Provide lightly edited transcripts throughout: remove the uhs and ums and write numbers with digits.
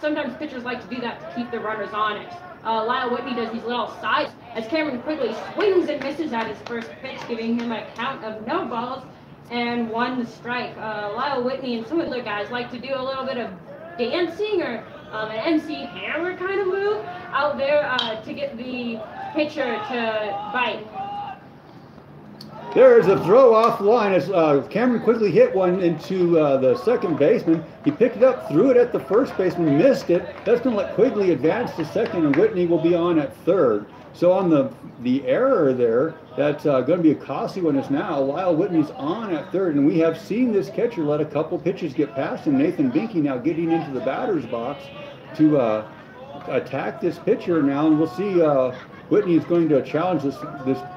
sometimes pitchers like to do that to keep the runners on it. Lyle Whitney does these little sides as Cameron Quigley swings and misses at his first pitch, giving him a count of no balls and 1 strike. Lyle Whitney and some of the other guys like to do a little bit of dancing or an MC Hammer kind of move out there to get the pitcher to bite. There's a throw off the line as Cameron Quigley hit one into the second baseman. He picked it up, threw it at the first baseman, missed it. That's going to let Quigley advance to second, and Whitney will be on at third. So on the error there, that's going to be a costly one. Is now Lyle Whitney's on at third, and we have seen this catcher let a couple pitches get past him. Nathan Binky now getting into the batter's box to attack this pitcher now, and we'll see. Whitney is going to challenge this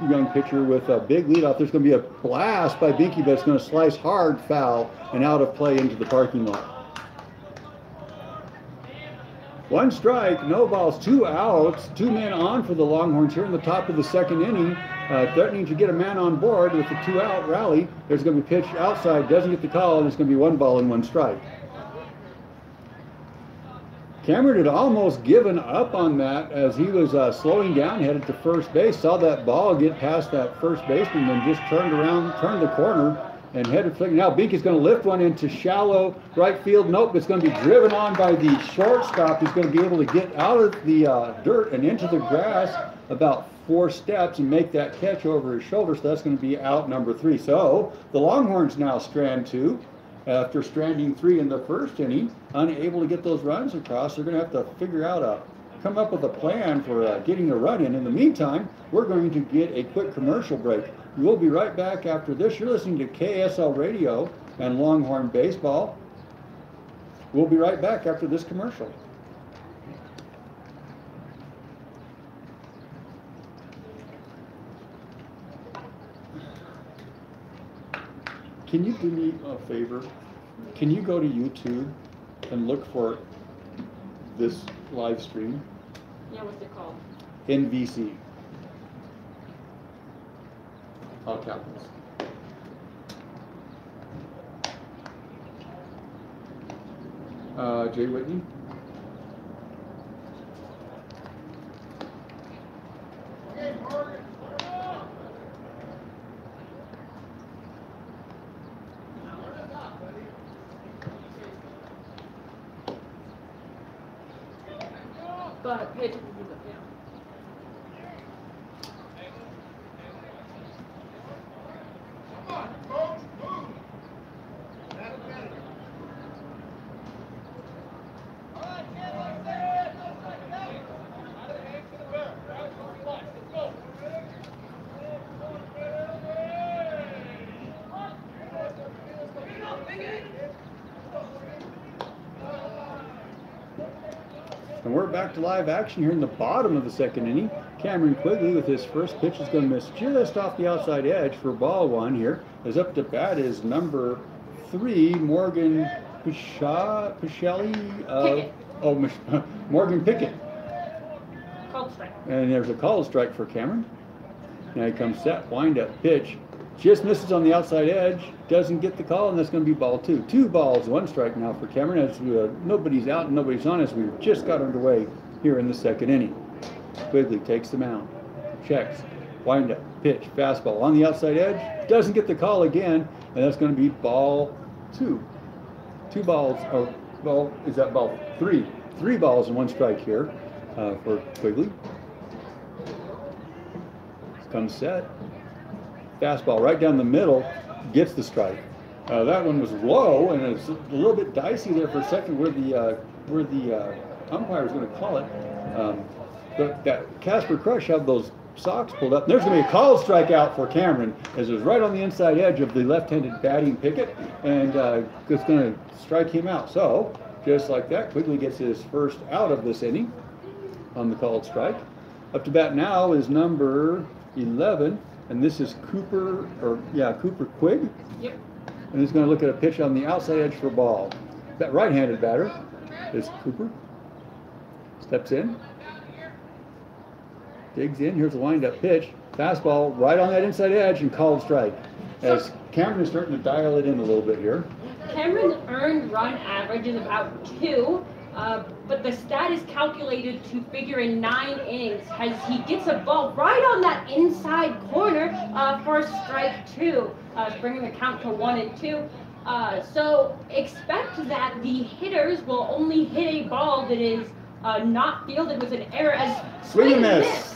young pitcher with a big leadoff. There's going to be a blast by Binky, but it's going to slice hard foul and out of play into the parking lot. 1 strike, no balls, 2 outs, 2 men on for the Longhorns here in the top of the second inning, threatening to get a man on board with the 2-out rally. There's going to be pitch outside, doesn't get the call, and it's going to be 1 ball and 1 strike. Cameron had almost given up on that as he was slowing down, headed to first base, saw that ball get past that first baseman, then just turned around, turned the corner, and headed for. Now Binky's going to lift one into shallow right field. Nope, it's going to be driven on by the shortstop. He's going to be able to get out of the dirt and into the grass about 4 steps and make that catch over his shoulder. So that's going to be out number 3. So the Longhorns now strand 2. After stranding 3 in the first inning, unable to get those runs across, they're going to have to figure out come up with a plan for getting a run in. In the meantime, we're going to get a quick commercial break. We'll be right back after this. You're listening to KSL Radio and Longhorn Baseball. We'll be right back after this commercial. Can you do me a favor? Can you go to YouTube and look for this live stream? Yeah, what's it called? NVC. All capitals. Jay Whitney. But pitch. And we're back to live action here in the bottom of the second inning. Cameron Quigley with his first pitch is going to miss just off the outside edge for ball 1 here. As up to bat is number 3, Morgan Morgan Pickett. Called strike. And there's a called strike for Cameron. Now he comes set, wind up pitch. Just misses on the outside edge, doesn't get the call, and that's going to be ball 2. 2 balls, 1 strike now for Cameron as nobody's out and nobody's on as we've just got underway here in the second inning. Quigley takes the mound, checks, wind up, pitch, fastball on the outside edge, doesn't get the call again, and that's going to be ball 2. 2 balls, or ball, is that ball 3? 3 balls and 1 strike here for Quigley. Comes set. Fastball right down the middle, gets the strike. That one was low, and it's a little bit dicey there for a second where the umpire was going to call it. But that Casper Crush had those socks pulled up. There's going to be a called strikeout for Cameron, as it was right on the inside edge of the left-handed batting Pickett, and it's going to strike him out. So, just like that, Quigley gets his first out of this inning on the called strike. Up to bat now is number 11. And this is Cooper Quigg. Yep. And he's going to look at a pitch on the outside edge for ball. That right-handed batter is Cooper. Steps in. Digs in. Here's a wind-up pitch. Fastball right on that inside edge and called strike. As Cameron is starting to dial it in a little bit here. Cameron's earned run average is about 2. But the stat is calculated to figure in 9 innings as he gets a ball right on that inside corner for strike 2, bringing the count to 1-2. So expect that the hitters will only hit a ball that is not fielded with an error as swing and miss.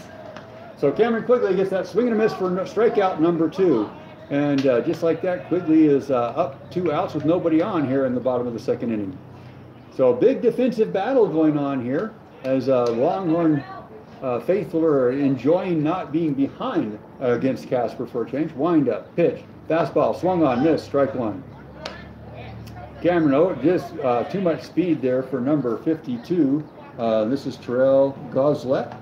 So Cameron Quigley gets that swing and a miss for strikeout number 2. And just like that, Quigley is up 2 outs with nobody on here in the bottom of the 2nd inning. So a big defensive battle going on here as Longhorn faithful are enjoying not being behind against Casper for a change. Wind up, pitch, fastball, swung on, miss, strike 1. Cameron, just too much speed there for number 52. This is Terrell Gonzalez.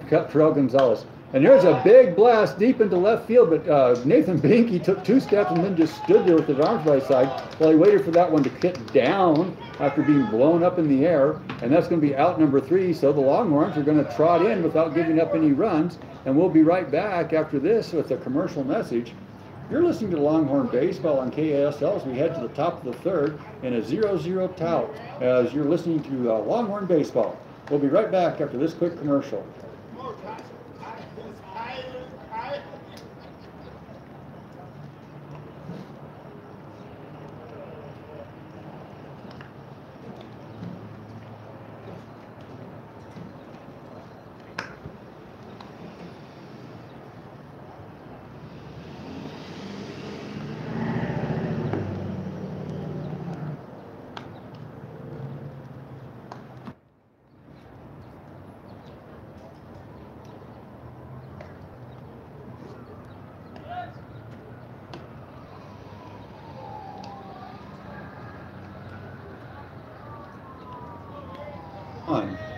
Terrell Gonzalez. And there's a big blast deep into left field, but Nathan Binky took 2 steps and then just stood there with his arms by his side while he waited for that one to hit down after being blown up in the air. And that's going to be out number 3. So the Longhorns are going to trot in without giving up any runs. And we'll be right back after this with a commercial message. You're listening to Longhorn Baseball on KASL as we head to the top of the 3rd in a 0-0 tout as you're listening to Longhorn Baseball. We'll be right back after this quick commercial.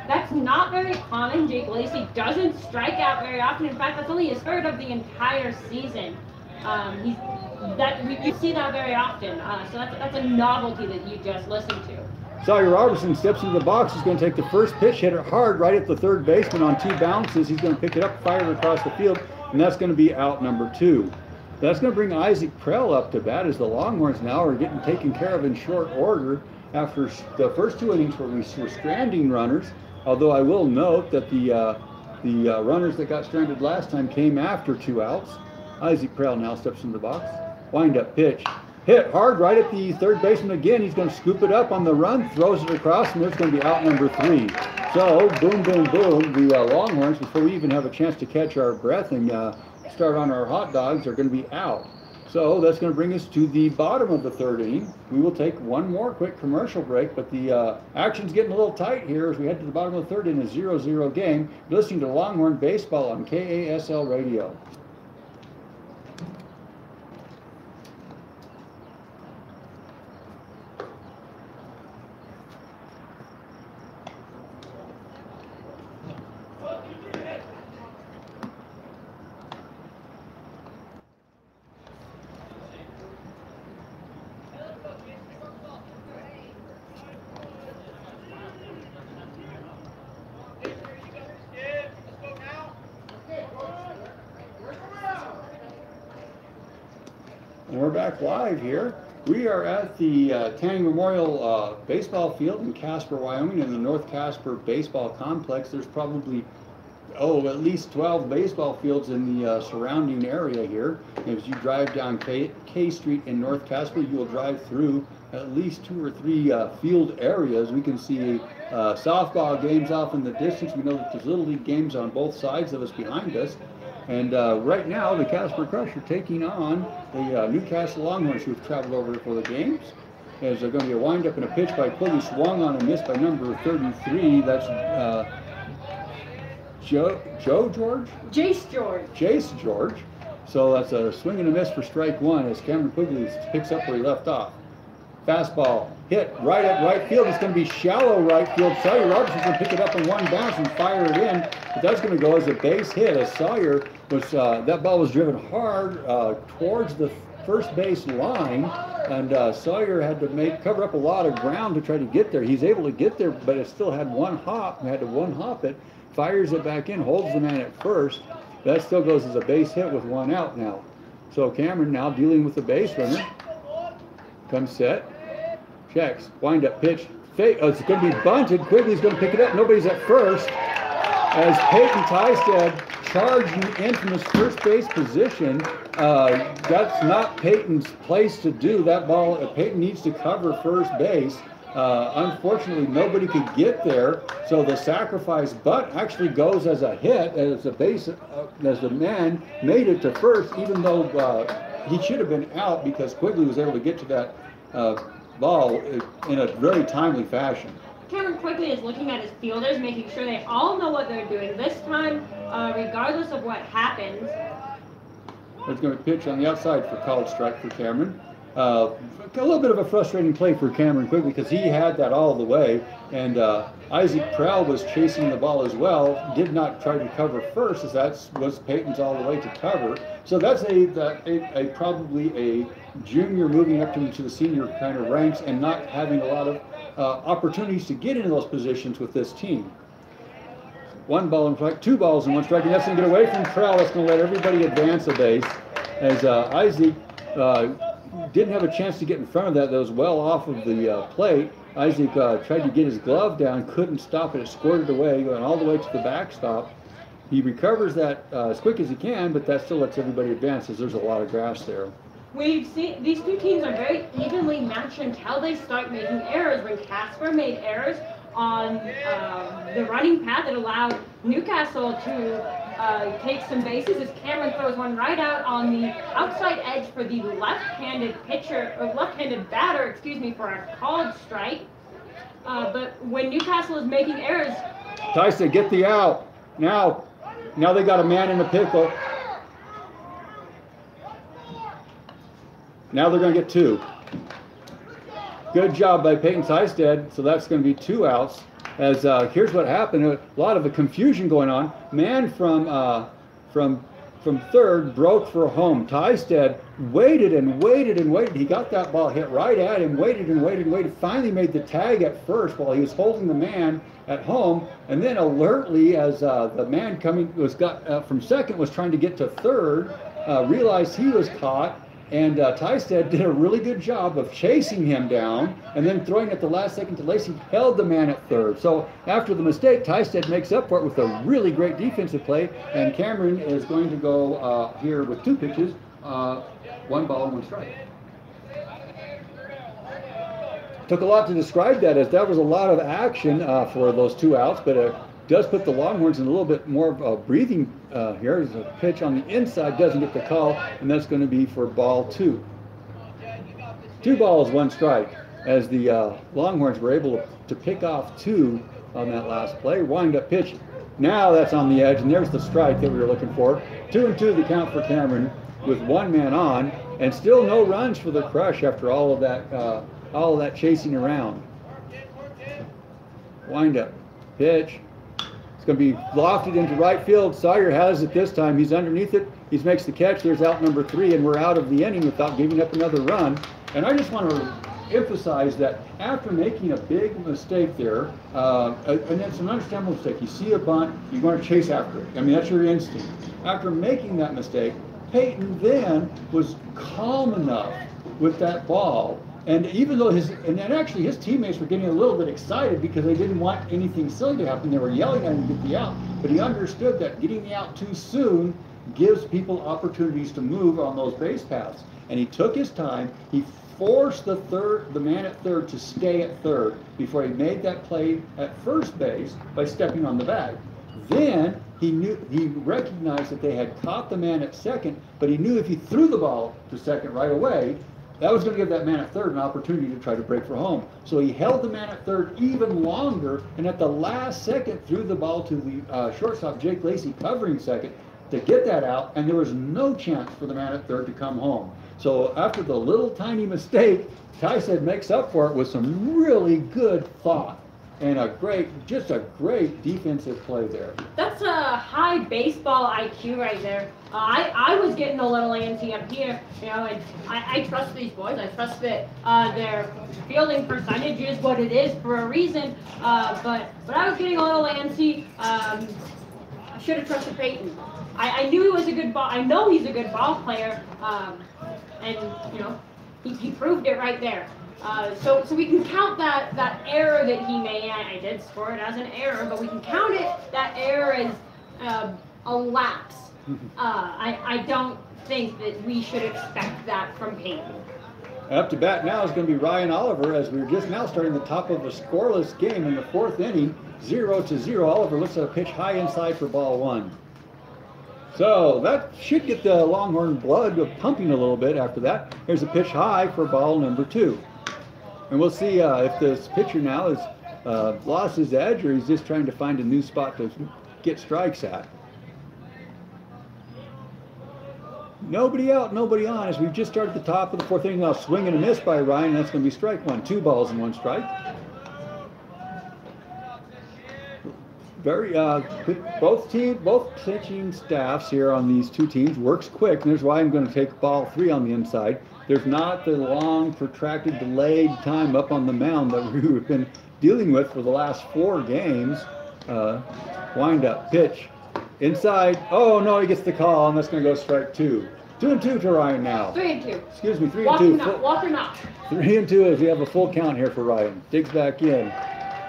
That's not very common. Jake Lacy doesn't strike out very often. In fact, that's only his 3rd of the entire season. You see that very often. So that's a novelty that you just listened to. Sawyer Robertson steps into the box. He's going to take the first pitch, hit it hard right at the 3rd baseman on 2 bounces. He's going to pick it up, fire it across the field, and that's going to be out number 2. That's going to bring Isaac Prell up to bat as the Longhorns now are getting taken care of in short order after the first 2 innings where we were stranding runners. Although I will note that the runners that got stranded last time came after 2 outs. Isaac Prell now steps in the box. Wind up pitch. Hit hard right at the 3rd baseman again. He's going to scoop it up on the run, throws it across, and there's going to be out number 3. So, boom, boom, boom. The Longhorns, before we even have a chance to catch our breath and start on our hot dogs, are going to be out. So that's going to bring us to the bottom of the 3rd inning. We will take one more quick commercial break, but the action's getting a little tight here as we head to the bottom of the 3rd in a 0-0 game. You're listening to Longhorn Baseball on KASL Radio. And we're back live here. We are at the Tanning Memorial Baseball Field in Casper, Wyoming, in the North Casper Baseball Complex. There's probably, at least 12 baseball fields in the surrounding area here. As you drive down K Street in North Casper, you will drive through at least 2 or 3 field areas. We can see softball games off in the distance. We know that there's Little League games on both sides of us behind us. And right now, the Casper Crush are taking on the Newcastle Longhorns, who have traveled over for the games. As they're going to be a windup and a pitch by Quigley, swung on a miss by number 33. That's Jace George. So that's a swing and a miss for strike 1 as Cameron Quigley picks up where he left off. Fastball hit right at right field. It's going to be shallow right field. Sawyer Robertson's going to pick it up in one bounce and fire it in. But that's going to go as a base hit as Sawyer was, that ball was driven hard towards the first base line. And Sawyer had to cover up a lot of ground to try to get there. He's able to get there, but it still had one hop. Had to one hop it, fires it back in, holds the man at first. That still goes as a base hit with 1 out now. So Cameron now dealing with the base runner. Comes set. checks, wind up pitch. Oh, it's going to be bunted. Quigley's going to pick it up. Nobody's at first. As Peyton Tystad charging in from his first base position, that's not Peyton's place to do. That ball, Peyton needs to cover first base. Unfortunately, nobody could get there, so the sacrifice bunt actually goes as a hit, as a base, as the man made it to first, even though he should have been out because Quigley was able to get to that ball in a very timely fashion. Cameron Quigley is looking at his fielders, making sure they all know what they're doing. This time, regardless of what happens. It's going to pitch on the outside for called strike for Cameron. A little bit of a frustrating play for Cameron Quigley because he had that all the way, and Isaac Prowl was chasing the ball as well. Did not try to cover first, as that was Peyton's all the way to cover. So that's a probably a junior moving up to the senior kind of ranks and not having a lot of opportunities to get into those positions with this team. 1 ball and strike, 2 balls and 1 strike, and that's going to get away from Prowl. That's going to let everybody advance a base as Isaac didn't have a chance to get in front of that. That was well off of the plate. Isaac tried to get his glove down, couldn't stop it. It squirted away, going all the way to the backstop. He recovers that as quick as he can, but that still lets everybody advance as there's a lot of grass there. We've seen these two teams are very evenly matched until they start making errors. When Casper made errors on the running path, it allowed Newcastle to take some bases as Cameron throws one right out on the outside edge for the left-handed pitcher, or left-handed batter, excuse me, for a called strike. But when Newcastle is making errors, Tyson, get the out. Now they got a man in the pickle. Now they're going to get 2. Good job by Peyton Tystad. So that's going to be 2 outs. As here's what happened. A lot of a confusion going on. Man from third broke for home. Tystad waited and waited and waited. He got that ball hit right at him. Waited and waited and waited. Finally made the tag at first while he was holding the man at home. And then alertly, as the man coming from second was trying to get to third, realized he was caught. And Tystad did a really good job of chasing him down and then throwing at the last second to Lacey, held the man at third. So after the mistake, Tystad makes up for it with a really great defensive play, and Cameron is going to go here with 2 pitches, 1 ball and 1 strike. Took a lot to describe that, as that was a lot of action for those 2 outs, but does put the Longhorns in a little bit more of a breathing here. There's a pitch on the inside, doesn't get the call, and that's going to be for ball 2. 2 balls, 1 strike, as the Longhorns were able to pick off 2 on that last play. Wind up pitch. Now that's on the edge, and there's the strike that we were looking for. 2-2 the count for Cameron with 1 man on, and still no runs for the Crush after all of that chasing around. Wind up pitch. It's going to be lofted into right field. Sawyer has it this time. He's underneath it. He makes the catch. There's out number 3, and we're out of the inning without giving up another run. And I just want to emphasize that after making a big mistake there, and it's an understandable mistake. You see a bunt, you're going to chase after it. I mean, that's your instinct. After making that mistake, Peyton then was calm enough with that ball. And even though his teammates were getting a little bit excited because they didn't want anything silly to happen, they were yelling at him to get the out. But he understood that getting the out too soon gives people opportunities to move on those base paths. And he took his time. He forced the man at third to stay at third before he made that play at first base by stepping on the bag. Then he recognized that they had caught the man at second, but he knew if he threw the ball to second right away, that was going to give that man at third an opportunity to try to break for home. So he held the man at third even longer, and at the last second threw the ball to the shortstop, Jake Lacey, covering second, to get that out, and there was no chance for the man at third to come home. So after the little tiny mistake, Tystad makes up for it with some really good thought and just a great defensive play there. That's a high baseball IQ right there. I was getting a little antsy up here, and I trust these boys. I trust that their fielding percentage is what it is for a reason. But I was getting a little antsy. I should have trusted Peyton. I knew he was a good ball. I know he's a good ball player, and he proved it right there. So we can count that error that he made. I did score it as an error, but we can count that error as a lapse. I don't think that we should expect that from Peyton. Up to bat now is going to be Ryan Oliver, as we're just now starting the top of a scoreless game in the 4th inning, 0-0. Oliver looks at a pitch high inside for ball 1. So that should get the Longhorn blood pumping a little bit after that. Here's a pitch high for ball number 2. And we'll see if this pitcher now has lost his edge, or he's just trying to find a new spot to get strikes at. Nobody out, nobody on, as we've just started the top of the 4th inning. Now swing and a miss by Ryan. That's going to be strike 1. 2 balls and 1 strike. Very both pitching staffs here on these two teams works quick, and there's why I'm going to take ball 3 on the inside. There's not the long, protracted, delayed time up on the mound that we've been dealing with for the last 4 games. Wind up pitch inside. Oh no, he gets the call, and that's going to go strike 2. 2-2 to Ryan now. 3-2. Excuse me, 3-2. Walker not. 3-2 as we have a full count here for Ryan. Digs back in.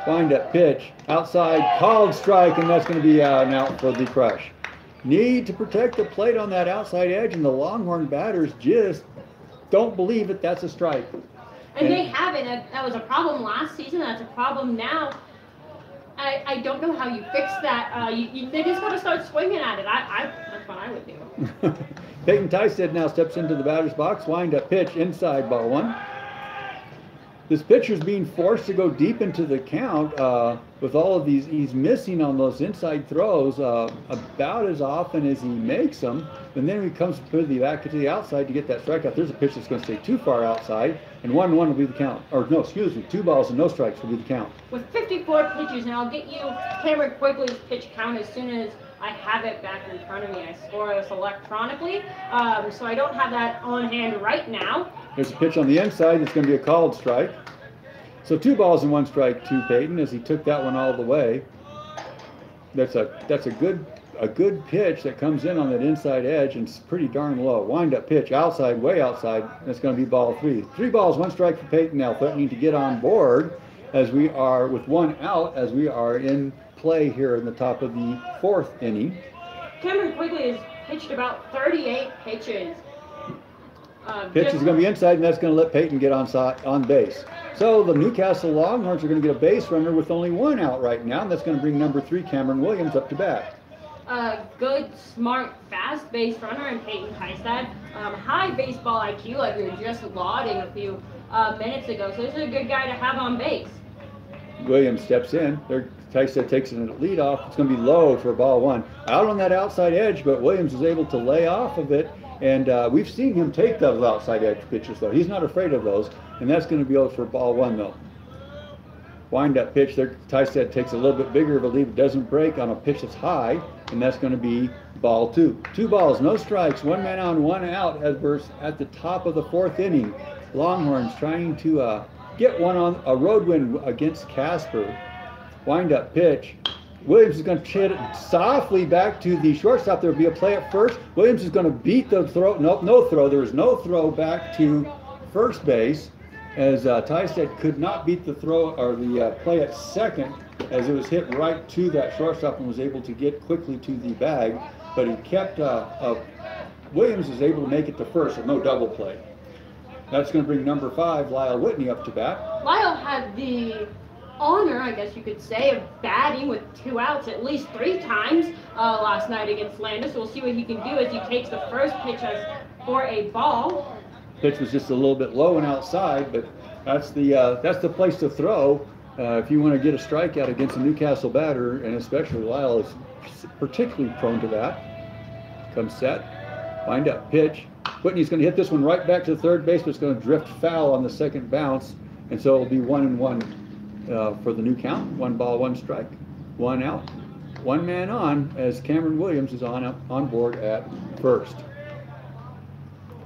Wind up pitch. Outside, called strike, and that's going to be an out for the Crush. Need to protect the plate on that outside edge, and the Longhorn batters just don't believe that that's a strike. And they haven't. That was a problem last season. That's a problem now. I don't know how you fix that. They just got to start swinging at it. That's what I would do. Peyton Tysted now steps into the batter's box. Wind up pitch inside, ball 1. This pitcher's being forced to go deep into the count with all of these. He's missing on those inside throws about as often as he makes them. And then he comes to the back to the outside to get that strikeout. There's a pitch that's going to stay too far outside, and 1-1 will be the count. Or no, excuse me, 2 balls and no strikes will be the count. With 54 pitches, and I'll get you Cameron Quigley's pitch count as soon as I have it back in front of me. I score this electronically, so I don't have that on hand right now. There's a pitch on the inside that's going to be a called strike. So 2 balls and 1 strike to Peyton as he took that one all the way. That's a good pitch that comes in on that inside edge, and it's pretty darn low. Wind up pitch outside, way outside. That's going to be ball 3. 3 balls, 1 strike for Peyton now, threatening to get on board as we are with 1 out as we are in play here in the top of the 4th inning. Cameron Quigley has pitched about 38 pitches. Pitch is going to be inside, and that's going to let Peyton get on base. So the Newcastle Longhorns are going to get a base runner with only 1 out right now, and that's going to bring number 3, Cameron Williams, up to bat. Good, smart, fast base runner in Peyton Tystad. High baseball IQ, like we were just lauding a few minutes ago. So this is a good guy to have on base. Williams steps in. Tystad takes it in at lead off. It's going to be low for ball 1. Out on that outside edge, but Williams is able to lay off of it. And we've seen him take those outside edge pitches, though. He's not afraid of those. And that's going to be over for ball 1, though. Wind up pitch there. Tystad takes a little bit bigger of a lead. Doesn't break on a pitch that's high. And that's going to be ball 2. 2 balls, no strikes. 1 man on, 1 out as we're at the top of the 4th inning. Longhorns trying to get one on a road win against Casper. Wind up pitch. Williams is going to hit it softly back to the shortstop. There will be a play at first. Williams is going to beat the throw. Nope, no throw. There was no throw back to first base as Tystad could not beat the throw or the play at second as it was hit right to that shortstop and was able to get quickly to the bag. But he kept, Williams was able to make it to first with no double play. That's going to bring number 5, Lyle Whitney, up to bat. Lyle had the honor, I guess you could say, of batting with 2 outs at least 3 times last night against Landis. We'll see what he can do as he takes the first pitch for a ball. Pitch was just a little bit low and outside, but that's the place to throw if you want to get a strikeout against a Newcastle batter, and especially Lyle is particularly prone to that. Comes set, wind up pitch. Whitney's going to hit this one right back to third base, but it's going to drift foul on the second bounce, and so it'll be 1-1. For the new count. 1 ball, 1 strike, 1 out. 1 man on as Cameron Williams is on board at first.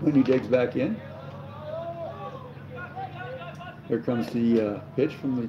Whitney digs back in. Here comes the pitch from the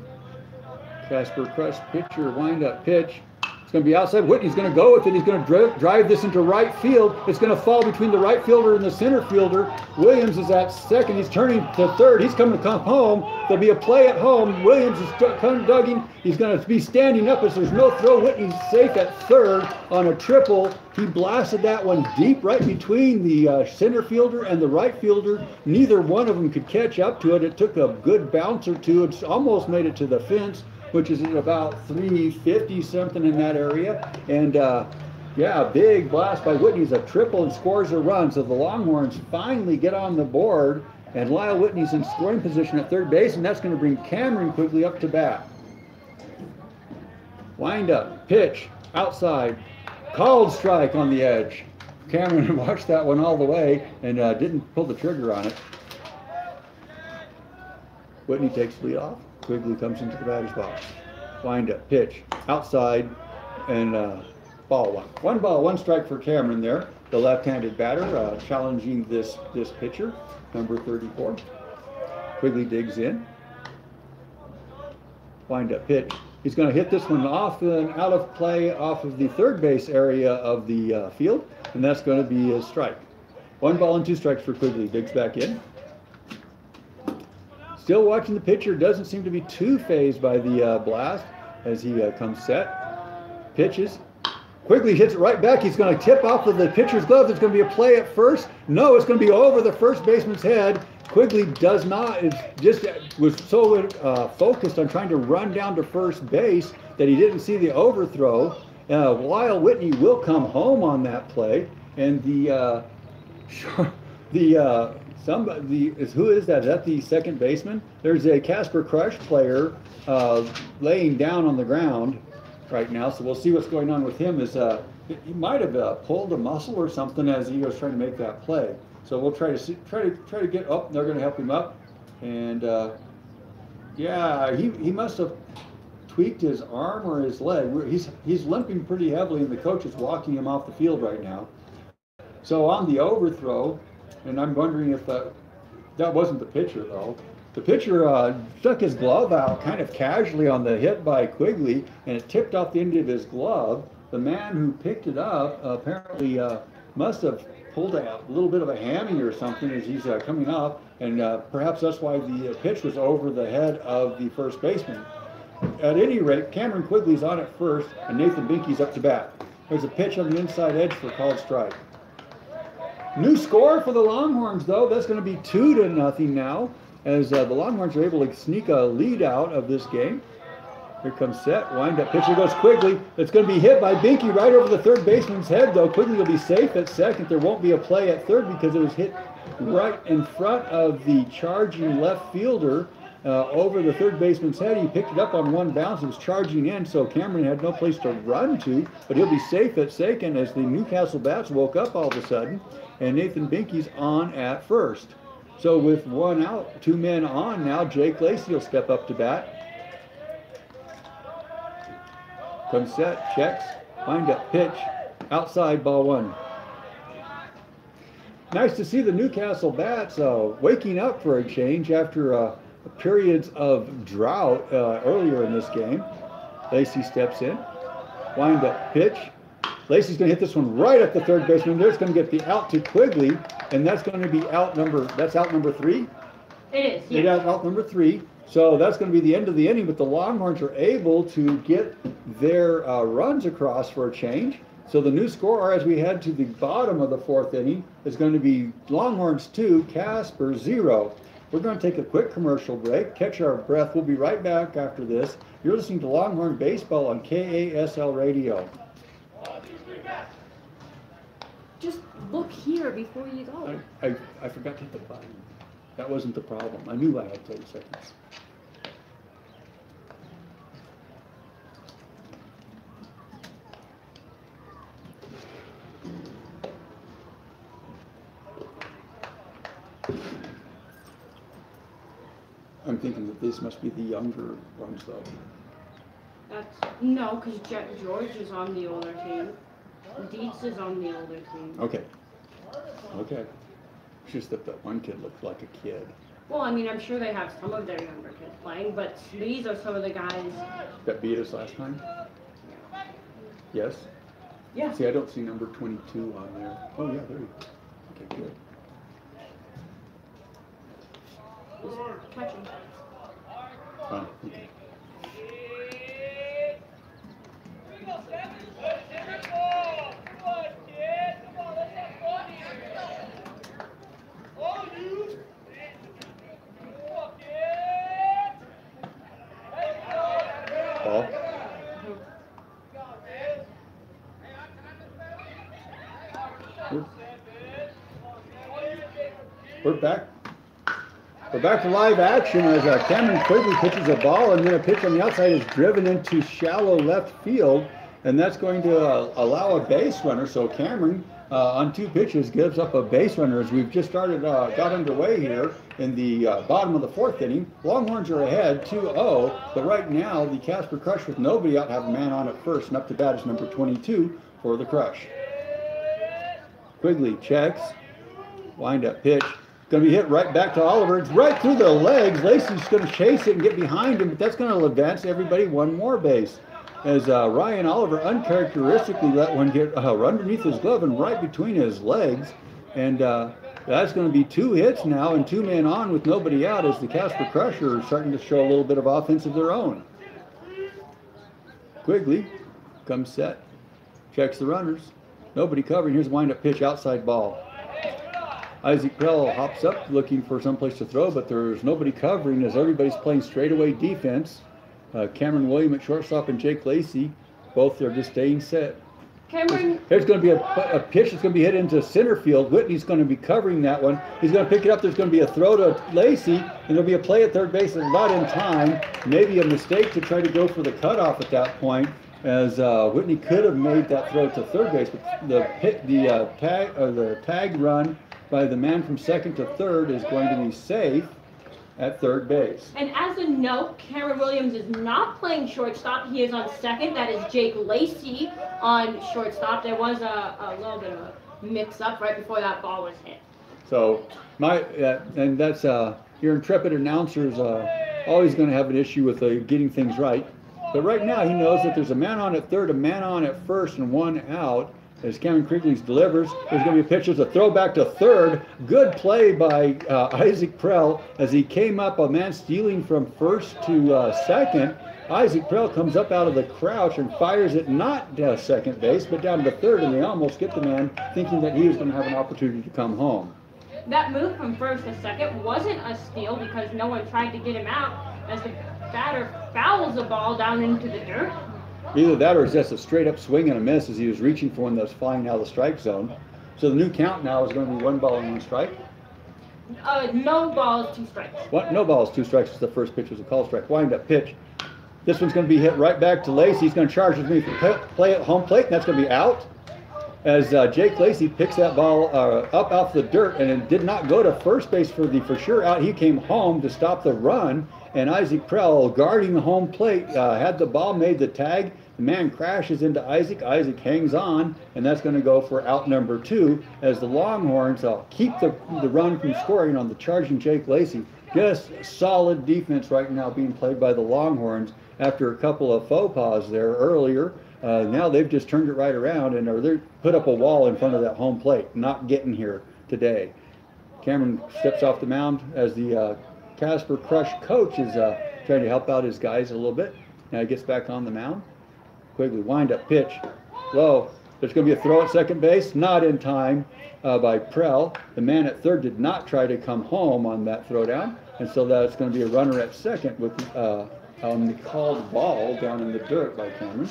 Casper Crush pitcher. Wind up pitch. It's going to be outside. Whitney's going to go with it. He's going to drive this into right field. It's going to fall between the right fielder and the center fielder. Williams is at second. He's turning to third. He's coming to come home. There'll be a play at home. Williams is dugging. He's going to be standing up as there's no throw. Whitney's safe at third on a triple. He blasted that one deep right between the center fielder and the right fielder. Neither one of them could catch up to it. It took a good bounce or two. It's almost made it to the fence, which is at about 350 something in that area. And yeah, big blast by Whitney's a triple and scores a run. So the Longhorns finally get on the board, and Lyle Whitney's in scoring position at third base, and that's going to bring Cameron Quigley up to bat. Wind up, pitch, outside, called strike on the edge. Cameron watched that one all the way and didn't pull the trigger on it. Whitney takes the lead off. Quigley comes into the batter's box. Wind up, pitch, outside, and ball one. One ball, one strike for Cameron there. The left-handed batter challenging this pitcher, number 34. Quigley digs in. Wind up, pitch. He's going to hit this one off and out of play off of the third base area of the field, and that's going to be a strike. One ball and two strikes for Quigley. Digs back in. Still watching the pitcher. Doesn't seem to be too phased by the blast as he comes set. Pitches. Quigley hits it right back. He's going to tip off of the pitcher's glove. There's going to be a play at first. No, it's going to be over the first baseman's head. Quigley does not. It just was so focused on trying to run down to first base that he didn't see the overthrow. Lyle Whitney will come home on that play, and somebody is, who is that? Is that the second baseman? There's a Casper Crush player laying down on the ground right now, so we'll see what's going on with him. Is he might have pulled a muscle or something as he was trying to make that play. So we'll try to get up. They're going to help him up, and yeah, he must have tweaked his arm or his leg. He's limping pretty heavily, and the coach is walking him off the field right now. So on the overthrow, and I'm wondering if that wasn't the pitcher though. The pitcher stuck his glove out kind of casually on the hit by Quigley, and it tipped off the end of his glove. The man who picked it up apparently must have pulled a little bit of a hammy or something as he's coming up, and perhaps that's why the pitch was over the head of the first baseman. At any rate, Cameron Quigley's on at first, and Nathan Binky's up to bat. There's a pitch on the inside edge for called strike. New score for the Longhorns, though. That's going to be 2-0 now, as the Longhorns are able to sneak a lead out of this game. Here comes set, wind up, pitcher goes Quigley. It's going to be hit by Binky right over the third baseman's head, though. Quigley will be safe at second. There won't be a play at third because it was hit right in front of the charging left fielder over the third baseman's head. He picked it up on one bounce. It was charging in, so Cameron had no place to run to, but he'll be safe at second as the Newcastle bats woke up all of a sudden, and Nathan Binky's on at first. So with one out, two men on now, Jake Lacey will step up to bat. Comes set, checks, wind up, pitch, outside, ball one. Nice to see the Newcastle bats waking up for a change after periods of drought earlier in this game. Lacey steps in, wind up, pitch. Lacey's going to hit this one right at the third baseman. There's going to get the out to Quigley, and that's going to be out number 3? It is, yes. It is out number 3. So that's going to be the end of the inning, but the Longhorns are able to get their runs across for a change. So the new score, as we head to the bottom of the fourth inning, is going to be Longhorns 2, Casper 0. We're going to take a quick commercial break, catch our breath. We'll be right back after this. You're listening to Longhorn Baseball on KASL Radio. Just look here before you go. I forgot to hit the button. That wasn't the problem. I knew I had 30 seconds. I'm thinking that this must be the younger ones, though. No, because George is on the older team. Dietz is on the older team. Okay. It's just that one kid looked like a kid. Well, I mean, I'm sure they have some of their younger kids playing, but these are some of the guys that beat us last time. Yes? Yeah. See, I don't see number 22 on there. Oh, yeah, there you go. Okay, good. Just catching. Oh, okay. Ball. We're back. We're back to live action as Cameron Quigley pitches a ball, and then a pitch on the outside is driven into shallow left field, and that's going to allow a base runner. So Cameron, on 2 pitches, gives up a base runner as we've just got underway here in the bottom of the 4th inning. Longhorns are ahead 2-0, but right now the Casper Crush with nobody out have a man on at first, and up to bat is number 22 for the Crush. Quigley checks, wind up pitch. Going to be hit right back to Oliver. It's right through the legs. Lacey's going to chase it and get behind him, but that's going to advance everybody one more base. As Ryan Oliver uncharacteristically let one get underneath his glove and right between his legs. And that's going to be 2 hits now and 2 men on with nobody out as the Casper Crusher are starting to show a little bit of offense of their own. Quigley comes set, checks the runners. Nobody covering. Here's a wind-up pitch, outside ball. Isaac Prell hops up looking for someplace to throw, but there's nobody covering as everybody's playing straightaway defense. Cameron William at shortstop and Jake Lacey, both are just staying set. Cameron. There's going to be a pitch that's going to be hit into center field. Whitney's going to be covering that one. He's going to pick it up. There's going to be a throw to Lacey, and there'll be a play at third base that's not in time. Maybe a mistake to try to go for the cutoff at that point, as Whitney could have made that throw to third base, but the tag run by the man from second to third is going to be safe at third base. And as a note, Cameron Williams is not playing shortstop. He is on second. That is Jake Lacey on shortstop. There was a little bit of a mix-up right before that ball was hit. So, and that's your intrepid announcer's always going to have an issue with getting things right. But right now he knows that there's a man on at third, a man on at first, and 1 out. As Cameron Quigley delivers, there's going to be a pitch. There's a throw back to third. Good play by Isaac Prell as he came up, a man stealing from first to second. Isaac Prell comes up out of the crouch and fires it not down second base, but down to third, and they almost get the man thinking that he was going to have an opportunity to come home. That move from first to second wasn't a steal because no one tried to get him out as the batter fouls the ball down into the dirt. Either that or it's just a straight up swing and a miss as he was reaching for one that was flying out of the strike zone. So the new count now is going to be 1 ball and 1 strike. No balls, 2 strikes. What? No balls, 2 strikes. The first pitch was a call strike. Wind up pitch. This one's going to be hit right back to Lacey. He's going to charge with me for play at home plate, and that's going to be out. As Jake Lacey picks that ball up off the dirt, and it did not go to first base for sure out. He came home to stop the run, and Isaac Prell, guarding the home plate, had the ball, made the tag. The man crashes into Isaac. Isaac hangs on, and that's going to go for out number 2 as the Longhorns keep the run from scoring on the charging Jake Lacey. Just solid defense right now being played by the Longhorns after a couple of faux pas there earlier. Now they've just turned it right around, and they put up a wall in front of that home plate, not getting here today. Cameron steps off the mound as the Casper Crush coach is trying to help out his guys a little bit. Now he gets back on the mound. Quigley wind-up pitch, low. There's going to be a throw at second base, not in time by Prell. The man at third did not try to come home on that throwdown, and so that's going to be a runner at second with on the called ball down in the dirt by Cameron.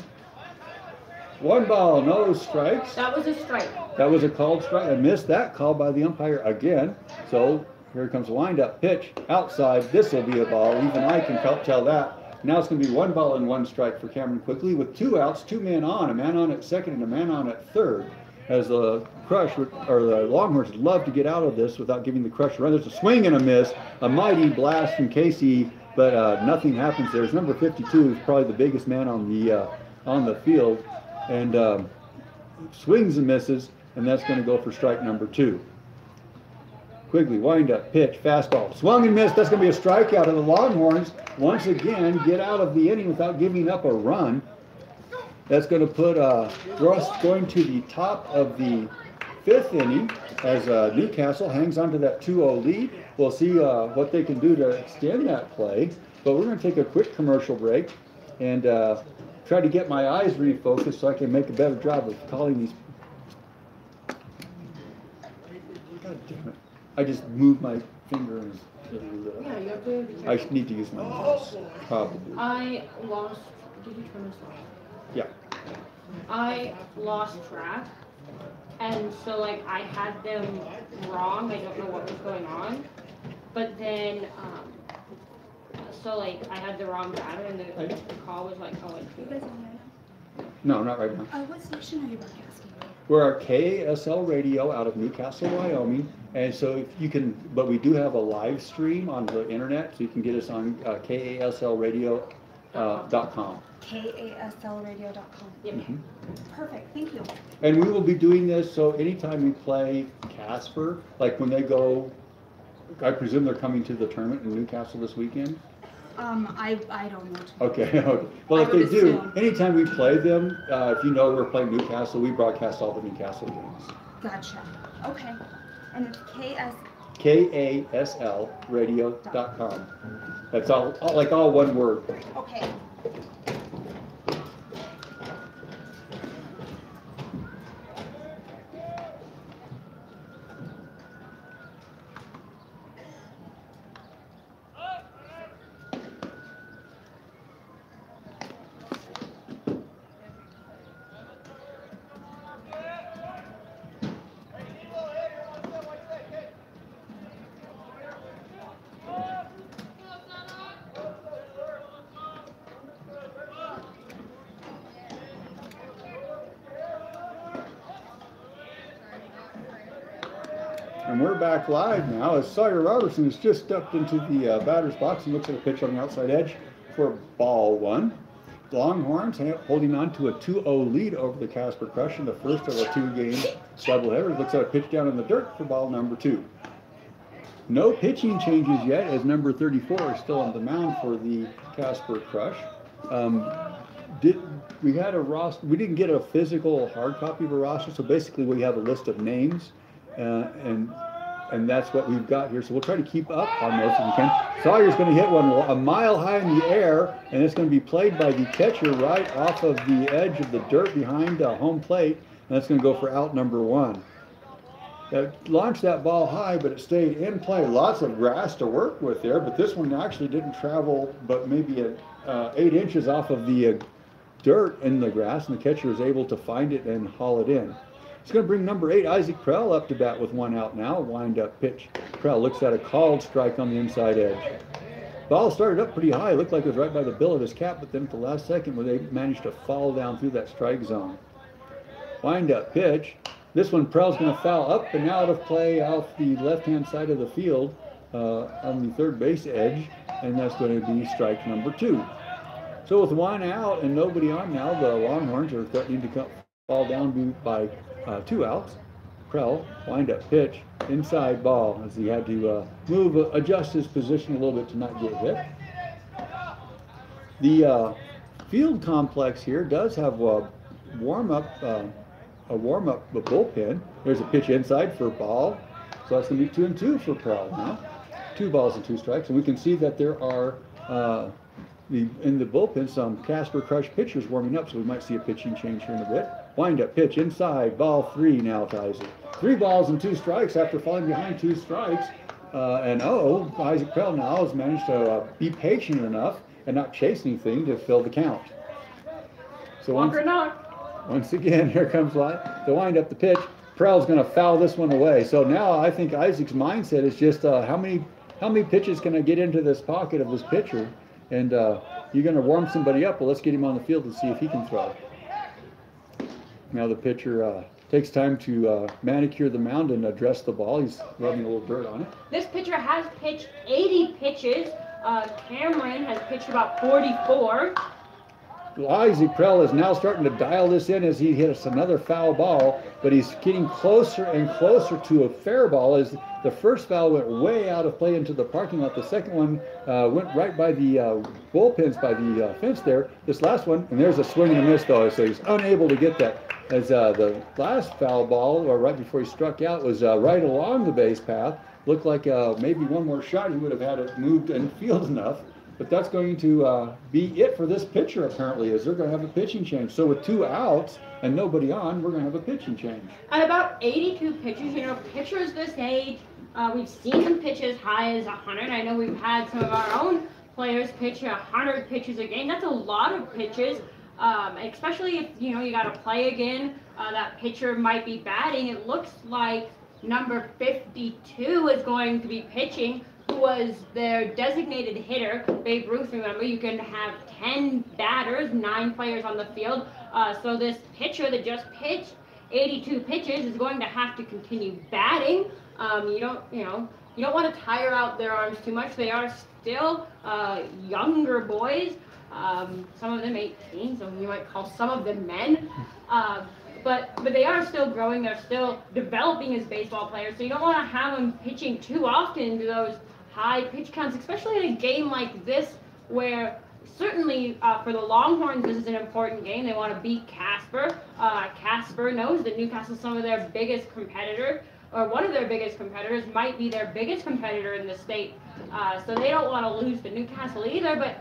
1 ball, no strikes. That was a strike. That was a called strike. I missed that call by the umpire again. So here comes a wind-up pitch outside. This will be a ball. Even I can tell that. Now it's going to be 1 ball and 1 strike for Cameron Quigley with 2 outs, 2 men on, a man on at second and a man on at third. As the Crush or the Longhorns love to get out of this without giving the Crush a run. There's a swing and a miss, a mighty blast from Casey, but nothing happens there. It's number 52, is probably the biggest man on the field, and swings and misses, and that's going to go for strike number 2. Quigley, wind-up, pitch, fastball, swung and missed. That's going to be a strikeout, and the Longhorns once again get out of the inning without giving up a run. That's going to put Russ going to the top of the 5th inning as Newcastle hangs on to that 2-0 lead. We'll see what they can do to extend that play. But we're going to take a quick commercial break and try to get my eyes refocused so I can make a better job of calling these. God damn it. I just moved my finger and Yeah, you have to. I need to use my mouse. Probably. I lost. Did you turn this off? Yeah. I lost track, and so like I had them wrong. I don't know what was going on, but then so like I had the wrong data, and the call was like, oh, You guys on right No, not right now. now? What station are you broadcasting? We're at KASL Radio out of Newcastle, Wyoming, and so if you can, but we do have a live stream on the internet, so you can get us on KASLradio.com. KASLradio.com. Yep. Perfect, thank you. And we will be doing this, so anytime we play Casper, like when they go, I presume they're coming to the tournament in Newcastle this weekend? I don't know. Okay, okay. Well, if I they would do, assume. anytime we play them, if you know we're playing Newcastle, we broadcast all the Newcastle games. Gotcha. Okay. And it's KASLradio.com. That's all like all one word. Okay. And we're back live now as Sawyer Robertson has just stepped into the batter's box and looks at a pitch on the outside edge for ball 1. The Longhorns holding on to a 2-0 lead over the Casper Crush in the first of a 2-game doubleheader. Looks at a pitch down in the dirt for ball number 2. No pitching changes yet as number 34 is still on the mound for the Casper Crush. We had a roster. We didn't get a physical hard copy of a roster, so basically we have a list of names. And that's what we've got here. So we'll try to keep up on those if we can. Sawyer's going to hit one a mile high in the air, and it's going to be played by the catcher right off of the edge of the dirt behind home plate, and that's going to go for out number 1. That launched that ball high, but it stayed in play. Lots of grass to work with there, but this one actually didn't travel but maybe 8 inches off of the dirt in the grass, and the catcher was able to find it and haul it in. It's going to bring number 8, Isaac Prell, up to bat with 1 out now. Wind up pitch. Prell looks at a called strike on the inside edge. Ball started up pretty high. Looked like it was right by the bill of his cap, but then at the last second where they managed to fall down through that strike zone. Wind up pitch. This one Prell's going to foul up and out of play off the left-hand side of the field on the third base edge, and that's going to be strike number 2. So with 1 out and nobody on now, the Longhorns are threatening to fall down by 2 outs. Prell, wind up pitch, inside ball as he had to adjust his position a little bit to not get hit. The field complex here does have a warm-up bullpen. There's a pitch inside for a ball, so that's going to be 2-2 for Prell now. 2 balls and 2 strikes, and we can see that there are in the bullpen some Casper Crush pitchers warming up, so we might see a pitching change here in a bit. Wind up pitch inside, ball 3 now to Isaac. 3 balls and 2 strikes after falling behind 2 strikes. Isaac Prell now has managed to be patient enough and not chase anything to fill the count. So once again, here comes the wind up the pitch. Prell's going to foul this one away. So now I think Isaac's mindset is just how many pitches can I get into this pocket of this pitcher? And you're going to warm somebody up. Well, let's get him on the field and see if he can throw. Now the pitcher takes time to manicure the mound and address the ball. He's rubbing a little dirt on it. This pitcher has pitched 80 pitches. Cameron has pitched about 44. Ozzie Prell is now starting to dial this in as he hits another foul ball, but he's getting closer and closer to a fair ball as the first foul went way out of play into the parking lot. The second one went right by the bullpens, by the fence there. This last one, and there's a swing and a miss though, so he's unable to get that. As the last foul ball, or right before he struck out, was right along the base path. Looked like maybe one more shot he would have had it moved and field enough. But that's going to be it for this pitcher, apparently, as they're going to have a pitching change. So with 2 outs and nobody on, we're going to have a pitching change. At about 82 pitches, pitchers this age, we've seen them pitch as high as 100. I know we've had some of our own players pitch 100 pitches a game. That's a lot of pitches, especially if, you got to play again. That pitcher might be batting. It looks like number 52 is going to be pitching, who was their designated hitter. Babe Ruth, remember, you can have 10 batters, 9 players on the field. So this pitcher that just pitched 82 pitches is going to have to continue batting. You don't want to tire out their arms too much. They are still younger boys. Some of them 18, so you might call some of them men. But they are still growing. They're still developing as baseball players. So you don't want to have them pitching too often to those high pitch counts, especially in a game like this, where certainly for the Longhorns this is an important game. They want to beat Casper. Casper knows that Newcastle is some of their biggest competitor, or one of their biggest competitors, might be their biggest competitor in the state. So they don't want to lose to Newcastle either. But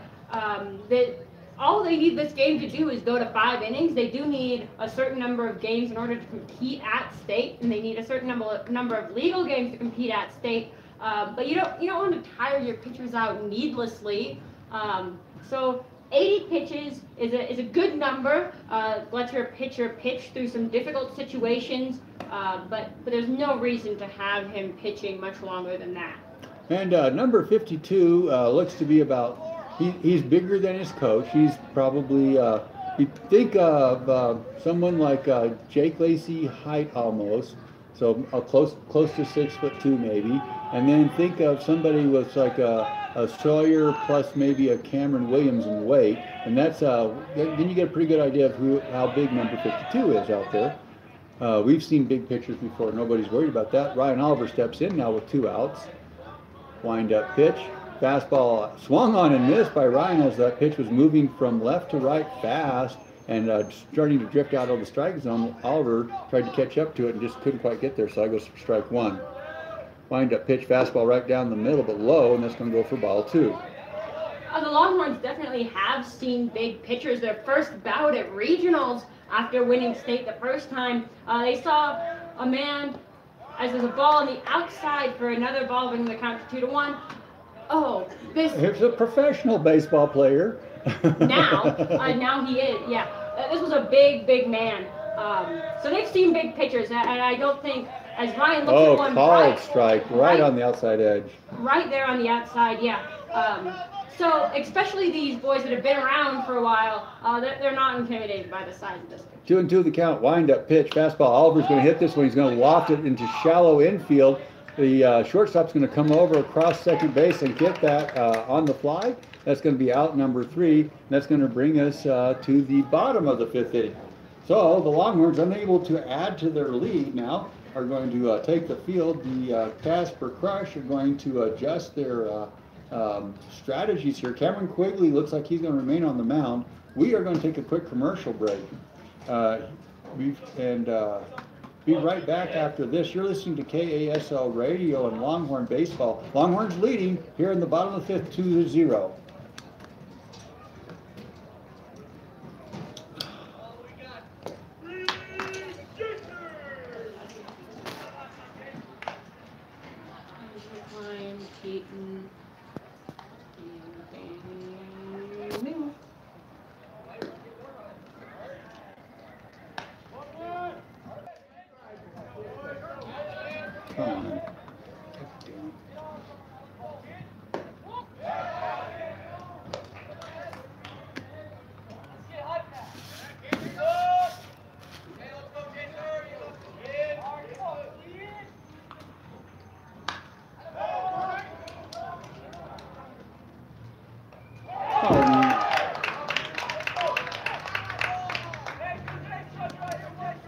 all they need this game to do is go to 5 innings. They do need a certain number of games in order to compete at state, and they need a certain number of legal games to compete at state. But you don't want to tire your pitchers out needlessly. So 80 pitches is a good number. Lets your pitcher pitch through some difficult situations. But there's no reason to have him pitching much longer than that. And number 52 looks to be about. He's bigger than his coach. He's probably. You think of someone like Jake Lacey height almost. So close to 6'2" maybe, and then think of somebody with like a Sawyer plus maybe a Cameron Williams in weight, and that's then you get a pretty good idea of how big number 52 is out there. We've seen big pitchers before. Nobody's worried about that. Ryan Oliver steps in now with 2 outs. Wind up pitch. Fastball swung on and missed by Ryan as that pitch was moving from left to right fast. And starting to drift out of the strike zone. Oliver tried to catch up to it and just couldn't quite get there, so I goes for strike 1. Wind up pitch, fastball right down the middle, but low, and that's going to go for ball 2. The Longhorns definitely have seen big pitchers. Their first bout at regionals after winning state the first time, they saw a man, as there's a ball on the outside for another ball, bringing the count to 2-1. Oh, this... He's a professional baseball player. Now he is, yeah. This was a big man. So they've seen big pitchers, and I don't think, as Ryan looks at one called strike right on the outside edge. Right there on the outside, yeah. So especially these boys that have been around for a while, they're not intimidated by the size of this pitch. 2-2 the count, wind up pitch, fastball. Oliver's going to hit this one. He's going to loft it into shallow infield. The shortstop's going to come over across second base and get that on the fly. That's going to be out number 3. And that's going to bring us to the bottom of the 5th inning. So the Longhorns, unable to add to their lead now, are going to take the field. The Casper Crush are going to adjust their strategies here. Cameron Quigley looks like he's going to remain on the mound. We are going to take a quick commercial break. Be right back after this. You're listening to KASL Radio and Longhorn Baseball. Longhorns leading here in the bottom of the 5th, 2-0.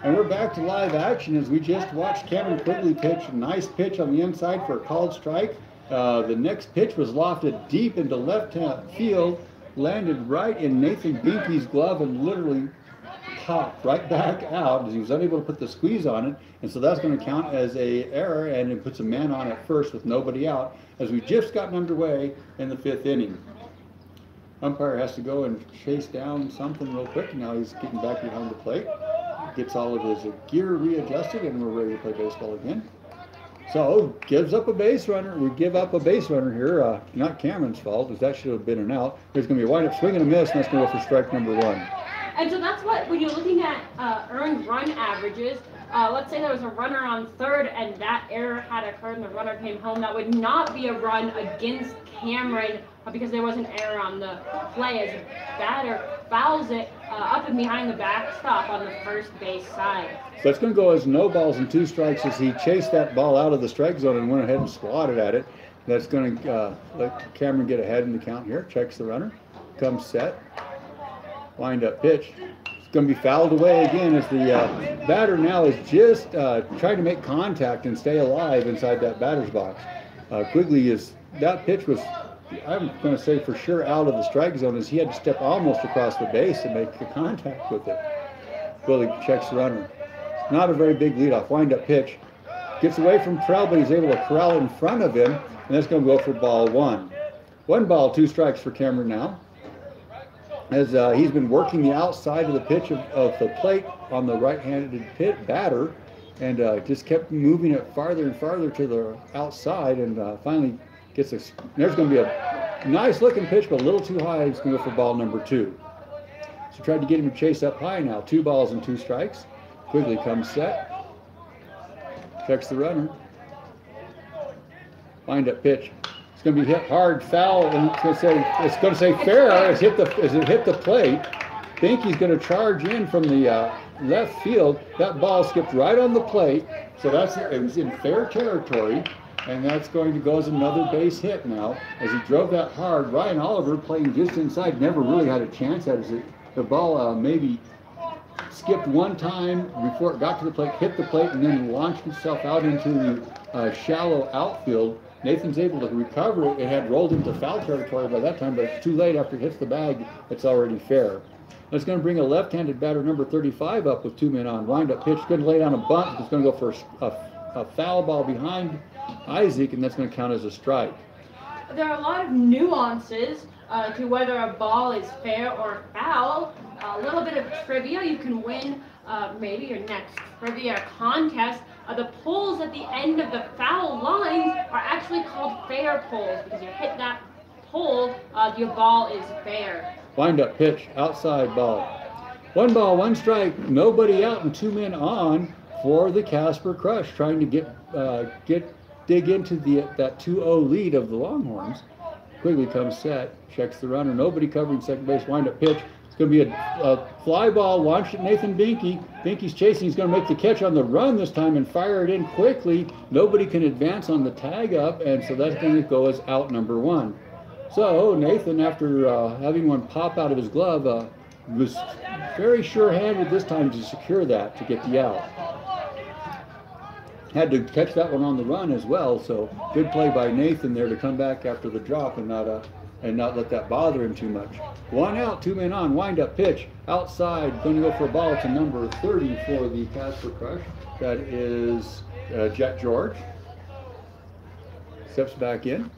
And we're back to live action as we just watched Cameron Quigley pitch a nice pitch on the inside for a called strike. The next pitch was lofted deep into left-hand field, landed right in Nathan Binky's glove and literally popped right back out as he was unable to put the squeeze on it. And so that's going to count as a error, and it puts a man on at first with nobody out as we just gotten underway in the 5th inning. Umpire has to go and chase down something real quick. Now he's getting back behind the plate. Gets all of his gear readjusted, and we're ready to play baseball again. So, gives up a base runner. We give up a base runner here. Not Cameron's fault, because that should have been an out. There's going to be a wind-up swing and a miss, and that's going to go for strike number 1. And so that's what, when you're looking at earned run averages, let's say there was a runner on third and that error had occurred and the runner came home, that would not be a run against Cameron because there was an error on the play as the batter fouls it up and behind the backstop on the first base side. So it's going to go as no balls and 2 strikes as he chased that ball out of the strike zone and went ahead and swatted at it. That's going to let Cameron get ahead in the count here. Checks the runner, comes set, wind up pitch. It's going to be fouled away again as the batter now is just trying to make contact and stay alive inside that batter's box. Quigley that pitch was, I'm going to say for sure, out of the strike zone as he had to step almost across the base and make contact with it. Quigley checks the runner. Not a very big leadoff. Wind-up pitch. Gets away from Trell, but he's able to corral it in front of him, and that's going to go for ball 1. 1 ball, 2 strikes for Cameron now. As he's been working the outside of the pitch of the plate on the right-handed batter, and just kept moving it farther and farther to the outside, and finally gets a. There's going to be a nice-looking pitch, but a little too high. It's going to go for ball number 2. So tried to get him to chase up high now. 2 balls and 2 strikes. Quigley comes set. Checks the runner. Wind-up pitch. It's going to be hit hard, foul, and it's going to say fair as it hit the plate. Binky's going to charge in from the left field. That ball skipped right on the plate, so it was in fair territory, and that's going to go as another base hit now. As he drove that hard, Ryan Oliver, playing just inside, never really had a chance at it. The ball maybe skipped one time before it got to the plate, hit the plate, and then launched itself out into the shallow outfield. Nathan's able to recover it. It had rolled into foul territory by that time, but it's too late. After it hits the bag, it's already fair. It's going to bring a left-handed batter, number 35, up with 2 men on. Wind-up pitch. Going to lay down a bunt. It's going to go for a foul ball behind Isaac, and that's going to count as a strike. There are a lot of nuances to whether a ball is fair or foul. A little bit of trivia. You can win maybe your next trivia contest. The poles at the end of the foul lines are actually called fair poles because you hit that pole, your ball is fair. Wind-up pitch, outside ball. 1 ball, 1 strike, nobody out and 2 men on for the Casper Crush, trying to dig into that 2-0 lead of the Longhorns. Quigley comes set, checks the runner, nobody covering second base, wind-up pitch. It's going to be a fly ball launched at Nathan Binky. Binky's chasing. He's going to make the catch on the run this time and fire it in quickly. Nobody can advance on the tag up, and so that's going to go as out number 1. So Nathan, after having one pop out of his glove, was very sure-handed this time to secure that to get the out. Had to catch that one on the run as well, so good play by Nathan there to come back after the drop and not let that bother him too much. 1 out, 2 men on, wind-up pitch, outside, going to go for a ball to number 30 for the Casper Crush. That is Jet George. Steps back in.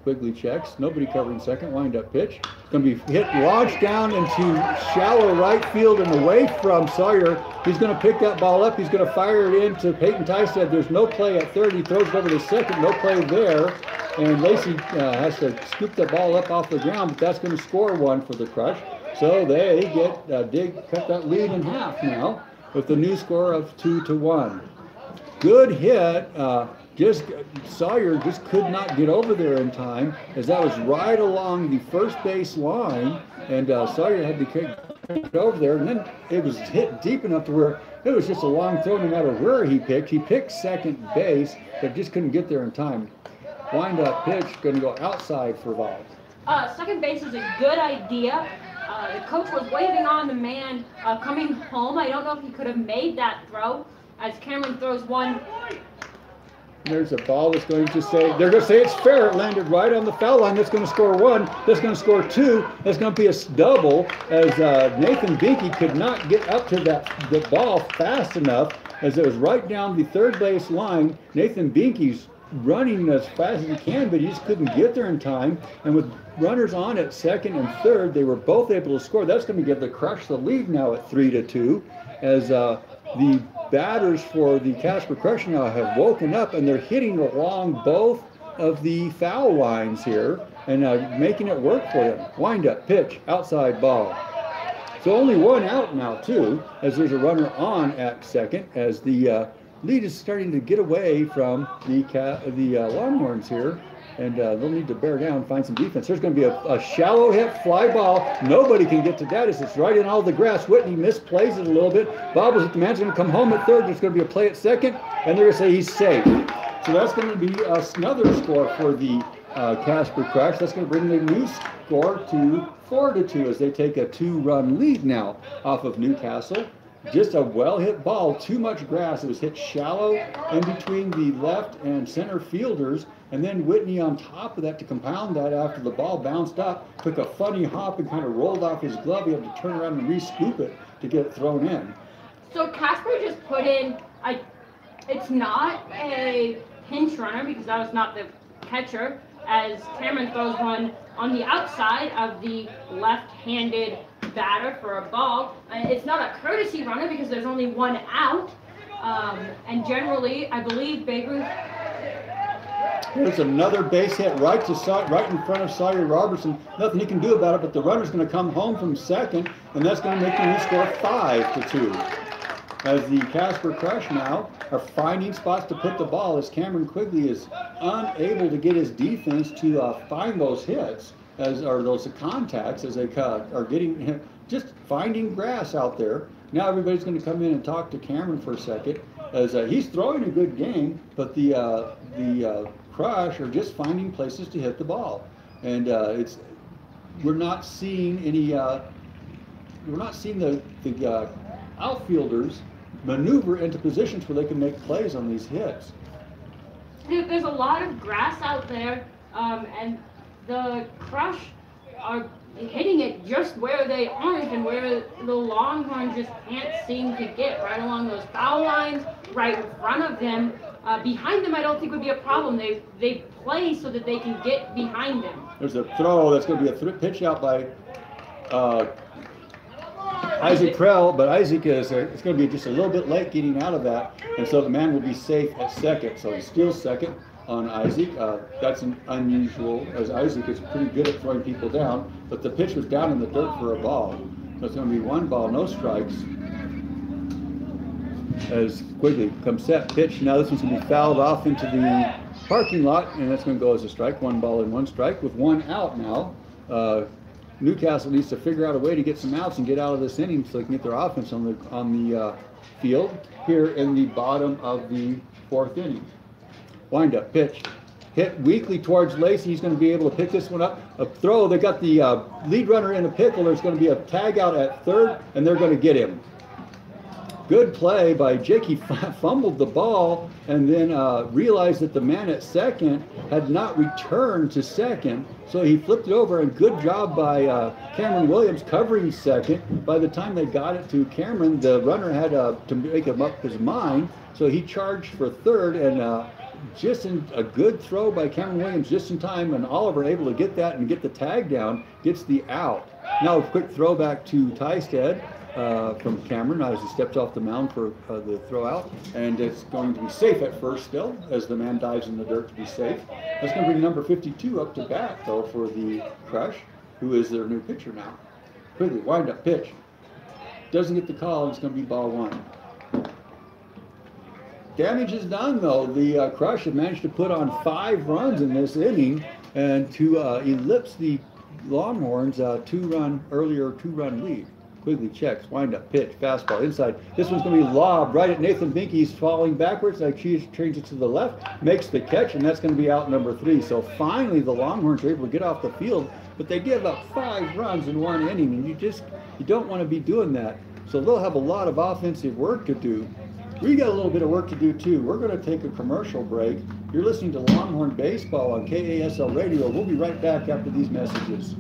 Quigley checks, nobody covering second, wind-up pitch. It's going to be hit, launched down into shallow right field and away from Sawyer. He's going to pick that ball up. He's going to fire it into Peyton Tysted. There's no play at third. He throws it over to second, no play there. And Lacey has to scoop the ball up off the ground, but that's going to score 1 for the Crush. So they cut that lead in half now with the new score of 2-1. Good hit. Sawyer just could not get over there in time, as that was right along the first base line, and Sawyer had to kick it over there, and then it was hit deep enough to where it was just a long throw no matter where he picked. He picked second base, but just couldn't get there in time. Wind-up pitch, going to go outside for ball. Second base is a good idea. The coach was waving on the man coming home. I don't know if he could have made that throw as Cameron throws one. There's a ball that's going to say, they're going to say it's fair. It landed right on the foul line. That's going to score one. That's going to score two. That's going to be a double as Nathan Binky could not get up to the ball fast enough as it was right down the third base line. Nathan Binky's running as fast as he can, but he just couldn't get there in time. And with runners on at second and third, they were both able to score. That's going to give the Crush the lead now at 3-2 as the batters for the Casper Crush now have woken up and they're hitting along both of the foul lines here and making it work for them. Wind up, pitch, outside ball. So only one out now too, as there's a runner on at second as the lead is starting to get away from the Longhorns here. And they'll need to bear down, find some defense. There's going to be a shallow hit fly ball. Nobody can get to that as it's right in all the grass. Whitney misplays it a little bit. Bobbles it. The man's going to come home at third. There's going to be a play at second, and they're going to say he's safe. So that's going to be another score for the Casper Crush. That's going to bring the new score to 4-2 as they take a 2-run lead now off of Newcastle. Just a well-hit ball, too much grass. It was hit shallow in between the left and center fielders, and then Whitney on top of that to compound that after the ball bounced up, took a funny hop and kind of rolled off his glove. He had to turn around and re-scoop it to get it thrown in. So Casper just put in, it's not a pinch runner because that was not the catcher, as Cameron throws one on the outside of the left-handed batter for a ball. It's not a courtesy runner because there's only one out. And generally, I believe Babe Ruth. There's another base hit right in front of Sawyer Robertson. Nothing he can do about it, but the runner's going to come home from second, and that's going to make the new score 5-2. As the Casper Crush now are finding spots to put the ball, as Cameron Quigley is unable to get his defense to find those hits, as are those contacts, as they are getting just finding grass out there. Now everybody's going to come in and talk to Cameron for a second, as he's throwing a good game, but the Crush are just finding places to hit the ball, and we're not seeing any the outfielders maneuver into positions where they can make plays on these hits. There's a lot of grass out there, and the Crush are hitting it just where they aren't and where the Longhorns just can't seem to get, right along those foul lines, right in front of them. Behind them, I don't think would be a problem. They play so that they can get behind them. There's a throw that's going to be a pitch out by Isaac Krell, but Isaac it's going to be just a little bit late getting out of that, and so the man will be safe at second. So he steals second on Isaac. That's unusual, as Isaac is pretty good at throwing people down, but the pitch was down in the dirt for a ball. So it's going to be 1 ball, no strikes. As Quigley comes set, pitch. Now this one's going to be fouled off into the parking lot, and that's going to go as a strike. 1 ball and 1 strike with 1 out now. Newcastle needs to figure out a way to get some outs and get out of this inning so they can get their offense on the field here in the bottom of the 4th inning. Wind up, pitch, hit weakly towards Lacey. He's going to be able to pick this one up. A throw. They got the lead runner in a pickle. There's going to be a tag out at third, and they're going to get him. Good play by Jake. He fumbled the ball and then realized that the man at second had not returned to second, so he flipped it over, and good job by Cameron Williams covering second. By the time they got it to Cameron, the runner had to make him up his mind, so he charged for third, and just in a good throw by Cameron Williams just in time, and Oliver able to get that and get the tag down, gets the out. Now a quick throwback to Tysted. From Cameron as he steps off the mound for the throw out, and it's going to be safe at first still as the man dives in the dirt to be safe. That's going to bring number 52 up to bat though for the Crush, who is their new pitcher now. Quigley, wind up, pitch. Doesn't get the call, and it's going to be ball 1. Damage is done though. The Crush have managed to put on 5 runs in this inning and to ellipse the Longhorns' 2-run lead. Quigley checks, wind up, pitch, fastball inside. This one's going to be lobbed right at Nathan Binky. He's falling backwards. Like she changes to the left, makes the catch, and that's going to be out number 3. So finally, the Longhorns are able to get off the field but they give up 5 runs in 1 inning, and you don't want to be doing that. So they'll have a lot of offensive work to do. We got a little bit of work to do too. We're going to take a commercial break. You're listening to Longhorn Baseball on KASL Radio. We'll be right back after these messages.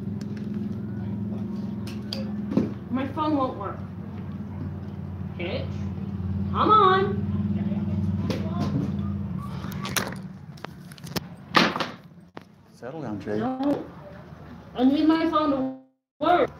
My phone won't work. Pitch. Come on. Settle down, Jay. No. I need my phone to work.